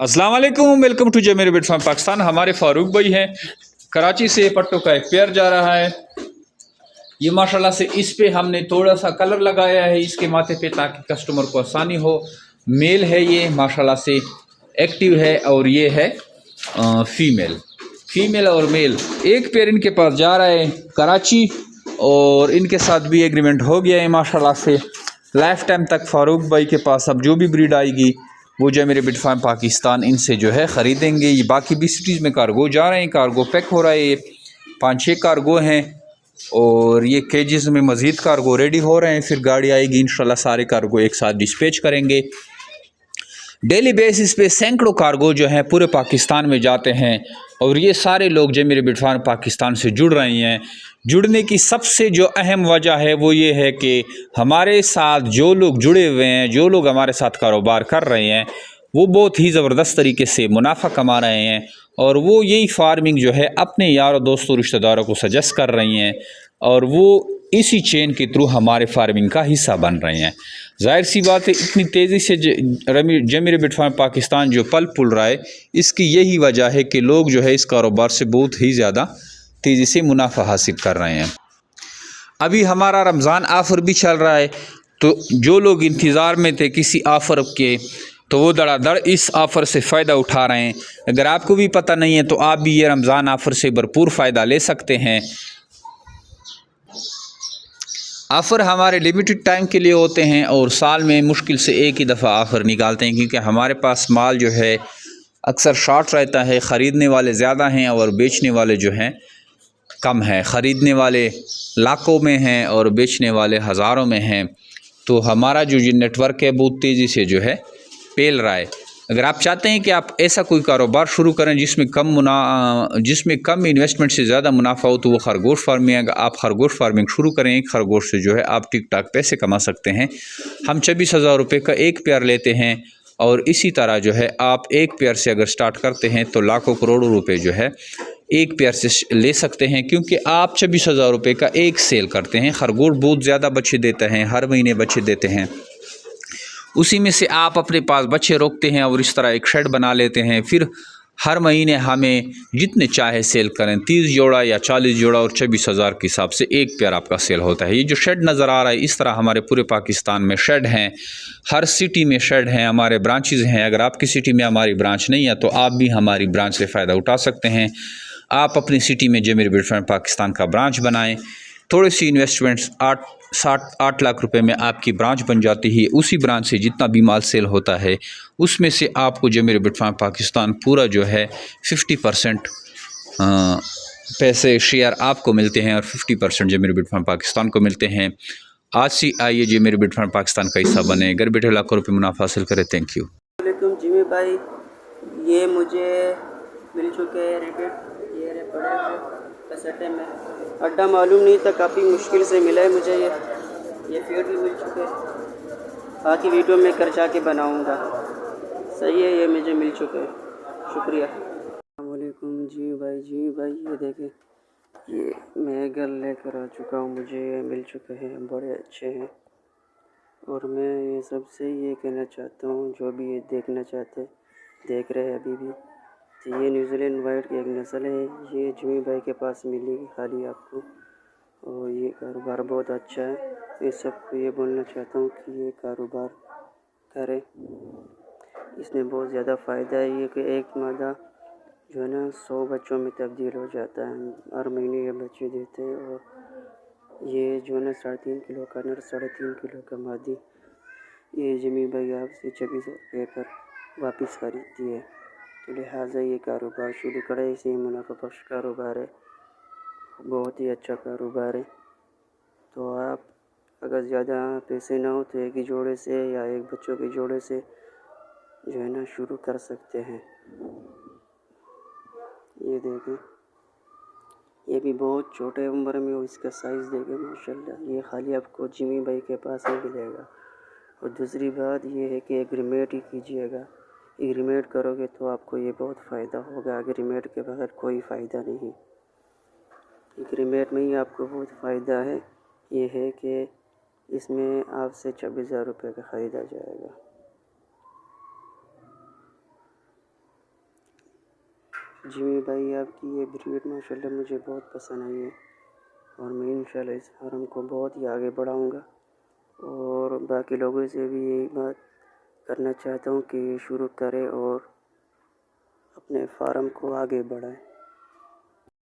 अस्सलाम वालेकुम, welcome to Zameer bit from Pakistan. हमारे फारूक भाई हैं, कराची से पट्टों का एक पेयर जा रहा है। ये माशाल्लाह से इस पे हमने थोड़ा सा कलर लगाया है इसके माथे पे ताकि कस्टमर को आसानी हो। मेल है ये, माशाल्लाह से एक्टिव है, और ये है फीमेल। फीमेल और मेल एक पेयर इनके पास जा रहा है कराची, और इनके साथ भी एग्रीमेंट हो गया है माशाल्लाह से। लाइफ टाइम तक फारूक भाई के पास अब जो भी ब्रीड आएगी वो जो मेरे बिट फार्म पाकिस्तान इनसे जो है ख़रीदेंगे। ये बाकी भी सिटीज़ में कार्गो जा रहे हैं, कार्गो पैक हो रहा है। ये 5-6 कार्गो हैं, और ये केजेस में मज़ीद कार्गो रेडी हो रहे हैं। फिर गाड़ी आएगी इंशाल्लाह, सारे कार्गो एक साथ डिस्पैच करेंगे। डेली बेसिस पे सैकड़ों कार्गो जो हैं पूरे पाकिस्तान में जाते हैं, और ये सारे लोग जो मेरे बिट फार्म पाकिस्तान से जुड़ रहे हैं। जुड़ने की सबसे जो अहम वजह है वो ये है कि हमारे साथ जो लोग जुड़े हुए हैं, जो लोग हमारे साथ कारोबार कर रहे हैं, वो बहुत ही ज़बरदस्त तरीके से मुनाफा कमा रहे हैं, और वो यही फार्मिंग जो है अपने यारों दोस्तों रिश्तेदारों को सजेस्ट कर रही हैं, और वो इसी चेन के थ्रू हमारे फार्मिंग का हिस्सा बन रहे हैं। जाहिर सी बात है, इतनी तेज़ी से जमीर बिट फार्म पाकिस्तान जो पल पुल रहा है, इसकी यही वजह है कि लोग जो है इस कारोबार से बहुत ही ज़्यादा तेज़ी से मुनाफा हासिल कर रहे हैं। अभी हमारा रमज़ान ऑफ़र भी चल रहा है, तो जो लोग इंतज़ार में थे किसी ऑफ़र के, तो वो धड़ाधड़ इस ऑफ़र से फ़ायदा उठा रहे हैं। अगर आपको भी पता नहीं है तो आप भी ये रमज़ान ऑफ़र से भरपूर फ़ायदा ले सकते हैं। ऑफ़र हमारे लिमिटेड टाइम के लिए होते हैं, और साल में मुश्किल से एक ही दफ़ा ऑफ़र निकालते हैं, क्योंकि हमारे पास माल जो है अक्सर शॉर्ट रहता है। ख़रीदने वाले ज़्यादा हैं और बेचने वाले जो हैं कम है। ख़रीदने वाले लाखों में हैं और बेचने वाले हज़ारों में हैं। तो हमारा जो ये नेटवर्क है बहुत तेज़ी से जो है फैल रहा है। अगर आप चाहते हैं कि आप ऐसा कोई कारोबार शुरू करें जिसमें कम इन्वेस्टमेंट से ज़्यादा मुनाफा हो, तो वो खरगोश फार्मिंग। आप खरगोश फार्मिंग शुरू करें। एक खरगोश से जो है आप टिक टाक पैसे कमा सकते हैं। हम 26,000 रुपये का एक पेयर लेते हैं, और इसी तरह जो है आप एक पेयर से अगर स्टार्ट करते हैं तो लाखों करोड़ों रुपए जो है एक पेयर से ले सकते हैं, क्योंकि आप 26,000 रुपये का एक सेल करते हैं। खरगोश बहुत ज़्यादा बच्चे देते हैं, हर महीने बच्चे देते हैं। उसी में से आप अपने पास बच्चे रोकते हैं और इस तरह एक शेड बना लेते हैं। फिर हर महीने हमें जितने चाहे सेल करें, 30 जोड़ा या 40 जोड़ा, और 26,000 के हिसाब से एक पेयर आपका सेल होता है। ये जो शेड नज़र आ रहा है, इस तरह हमारे पूरे पाकिस्तान में शेड हैं। हर सिटी में शेड हैं, हमारे ब्रांचेज़ हैं। अगर आपकी सिटी में हमारी ब्रांच नहीं है तो आप भी हमारी ब्रांच से फ़ायदा उठा सकते हैं। आप अपनी सिटी में जमीर बिट फार्म पाकिस्तान का ब्रांच बनाएं। थोड़ी सी इन्वेस्टमेंट्स 8 लाख रुपए में आपकी ब्रांच बन जाती है। उसी ब्रांच से जितना भी माल सेल होता है, उसमें से आपको जमीर बिट फार्म पाकिस्तान पूरा जो है 50% पैसे शेयर आपको मिलते हैं, और 50% जमीर बिट फार्म पाकिस्तान को मिलते हैं। आज से आइए जमीर बिट फार्म पाकिस्तान का हिस्सा बने, घर बैठे लाखों रुपये मुनाफा हासिल करें। Thank you. वालेकुम जिमी भाई, ये मुझे मिल चुके हैं रैकेट। ये रहे पड़े थे कसटे में, अड्डा मालूम नहीं था, काफ़ी मुश्किल से मिला है मुझे। ये फीड भी मिल चुके हैं। बाकी वीडियो में कर जाके बनाऊंगा। सही है, ये मुझे मिल चुके हैं। शुक्रिया। वालेकुम जी भाई, ये देखें, ये मैं घर लेकर आ चुका हूँ। मुझे ये मिल चुके हैं, बड़े अच्छे हैं। और मैं ये सबसे ये कहना चाहता हूँ, जो भी ये देखना चाहते देख रहे हैं अभी भी, तो ये न्यूजीलैंड वाइट की एक नस्ल है। ये जिमी भाई के पास मिलेगी खाली आपको, और ये कारोबार बहुत अच्छा है। मैं सबको ये बोलना चाहता हूँ कि ये कारोबार करें, इसमें बहुत ज़्यादा फ़ायदा है। ये कि एक मादा जो है ना 100 बच्चों में तब्दील हो जाता है। हर महीने ये बच्चे देते हैं, और ये जो है ना 3.5 किलो का नर, 3.5 किलो का मादी, ये जिमी भाई आपसे 26 रुपये पर वापस खरीदती है। तो लिहाजा ये कारोबार शुरू करें, इसे मुनाफा बख्श कारोबार है, बहुत ही अच्छा कारोबार है। तो आप अगर ज़्यादा पैसे ना हो तो एक ही जोड़े से या एक बच्चों के जोड़े से जो है ना शुरू कर सकते हैं। ये देखें, ये भी बहुत छोटे उम्र में हो, इसका साइज़ देखें माशाल्लाह। ये खाली आपको जिमी भाई के पास ही मिलेगा। और दूसरी बात ये है कि एग्रीमेंट ही कीजिएगा। एग्रीमेंट करोगे तो आपको ये बहुत फ़ायदा होगा। एग्रीमेंट के बगैर कोई फ़ायदा नहीं। एग्रीमेंट में ही आपको बहुत फ़ायदा है। ये है कि इसमें आपसे 26,000 रुपये का ख़रीदा जाएगा। जिमी भाई, आपकी ये ब्रीड माशाल्लाह मुझे बहुत पसंद आई है और मैं इंशाल्लाह इस फार्म को बहुत ही आगे बढ़ाऊंगा और बाकी लोगों से भी यही बात करना चाहता हूँ कि शुरू करें और अपने फार्म को आगे बढ़ाएं।